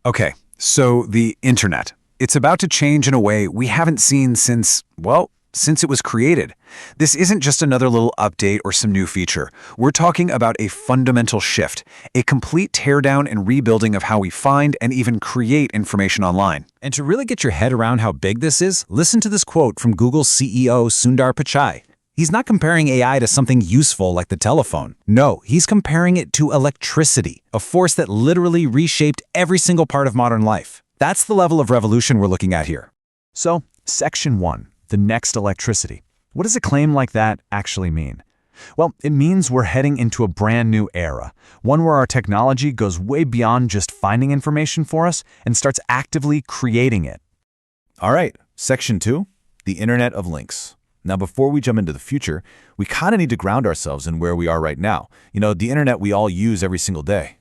Okay, so the internet. It's about to change in a way we haven't seen since, well, since it was created. This isn't just another little update or some new feature. We're talking about a fundamental shift, a complete teardown and rebuilding of how we find and even create information online. And to really get your head around how big this is, listen to this quote from Google CEO Sundar Pichai. He's not comparing AI to something useful like the telephone. No, he's comparing it to electricity, a force that literally reshaped every single part of modern life. That's the level of revolution we're looking at here. So, Section 1, the next electricity. What does a claim like that actually mean? Well, it means we're heading into a brand new era, one where our technology goes way beyond just finding information for us and starts actively creating it. All right, Section 2, the Internet of Links. Now, before we jump into the future, we kind of need to ground ourselves in where we are right now. The internet we all use every single day.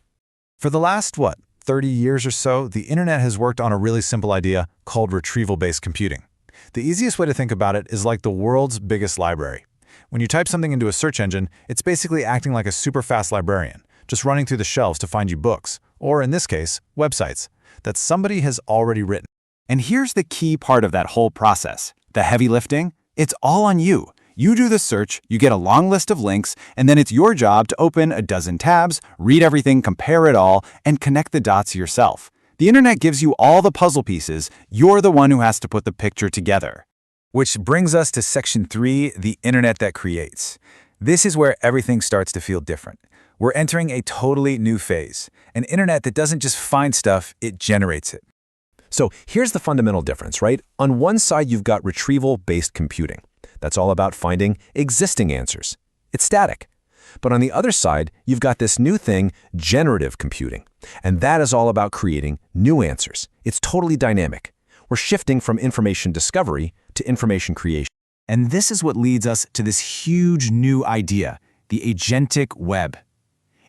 For the last, 30 years or so, the internet has worked on a really simple idea called retrieval-based computing. The easiest way to think about it is like the world's biggest library. When you type something into a search engine, it's basically acting like a super fast librarian, just running through the shelves to find you books, or in this case, websites, that somebody has already written. And here's the key part of that whole process, the heavy lifting. It's all on you. You do the search, you get a long list of links, and then it's your job to open a dozen tabs, read everything, compare it all, and connect the dots yourself. The internet gives you all the puzzle pieces. You're the one who has to put the picture together. Which brings us to Section 3, the internet that creates. This is where everything starts to feel different. We're entering a totally new phase, an internet that doesn't just find stuff, it generates it. So here's the fundamental difference, right? On one side, you've got retrieval-based computing. That's all about finding existing answers. It's static. But on the other side, you've got this new thing, generative computing. And that is all about creating new answers. It's totally dynamic. We're shifting from information discovery to information creation. And this is what leads us to this huge new idea, the Agentic Web.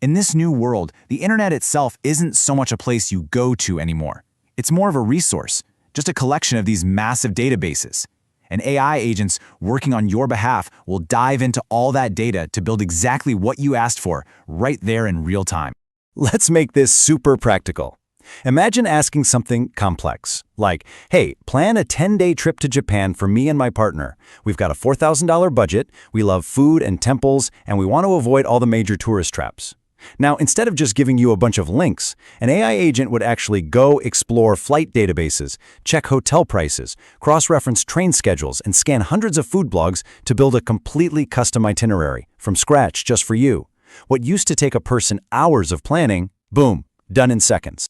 In this new world, the internet itself isn't so much a place you go to anymore. It's more of a resource, just a collection of these massive databases. And AI agents working on your behalf will dive into all that data to build exactly what you asked for right there in real time. Let's make this super practical. Imagine asking something complex, like, hey, plan a 10-day trip to Japan for me and my partner. We've got a $4,000 budget, we love food and temples, and we want to avoid all the major tourist traps. Now, instead of just giving you a bunch of links, an AI agent would actually go explore flight databases, check hotel prices, cross-reference train schedules, and scan hundreds of food blogs to build a completely custom itinerary from scratch just for you. What used to take a person hours of planning, boom, done in seconds.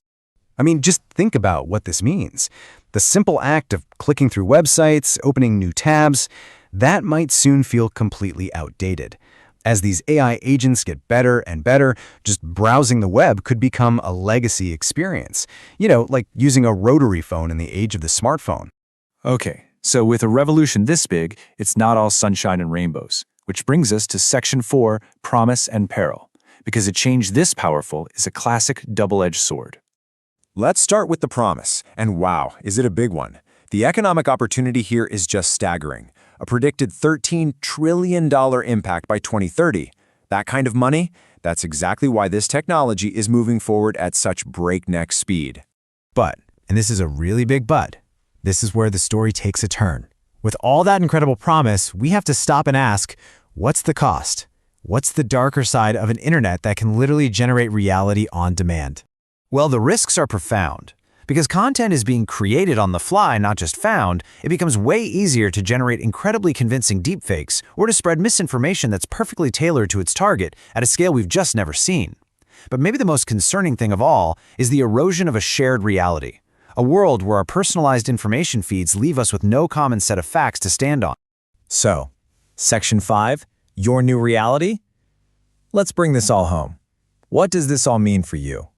I mean, just think about what this means. The simple act of clicking through websites, opening new tabs, that might soon feel completely outdated. As these AI agents get better and better, just browsing the web could become a legacy experience. Like using a rotary phone in the age of the smartphone. Okay, so with a revolution this big, it's not all sunshine and rainbows. Which brings us to Section 4, promise and peril. Because a change this powerful is a classic double-edged sword. Let's start with the promise. And wow, is it a big one? The economic opportunity here is just staggering. A predicted $13 trillion impact by 2030. That kind of money? That's exactly why this technology is moving forward at such breakneck speed. But, and this is a really big but, this is where the story takes a turn. With all that incredible promise, we have to stop and ask, what's the cost? What's the darker side of an internet that can literally generate reality on demand? Well, the risks are profound. Because content is being created on the fly, not just found, it becomes way easier to generate incredibly convincing deepfakes or to spread misinformation that's perfectly tailored to its target at a scale we've just never seen. But maybe the most concerning thing of all is the erosion of a shared reality, a world where our personalized information feeds leave us with no common set of facts to stand on. So, Section 5, your new reality? Let's bring this all home. What does this all mean for you?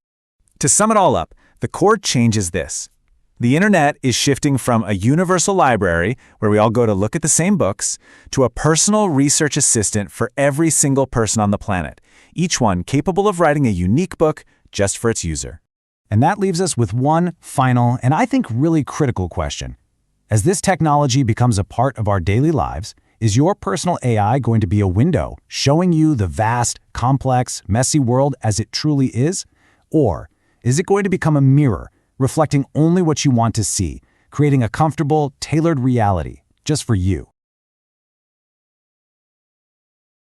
To sum it all up, the core change is this. The internet is shifting from a universal library, where we all go to look at the same books, to a personal research assistant for every single person on the planet, each one capable of writing a unique book just for its user. And that leaves us with one final, and I think really critical question. As this technology becomes a part of our daily lives, is your personal AI going to be a window showing you the vast, complex, messy world as it truly is? Or is it going to become a mirror, reflecting only what you want to see, creating a comfortable, tailored reality just for you.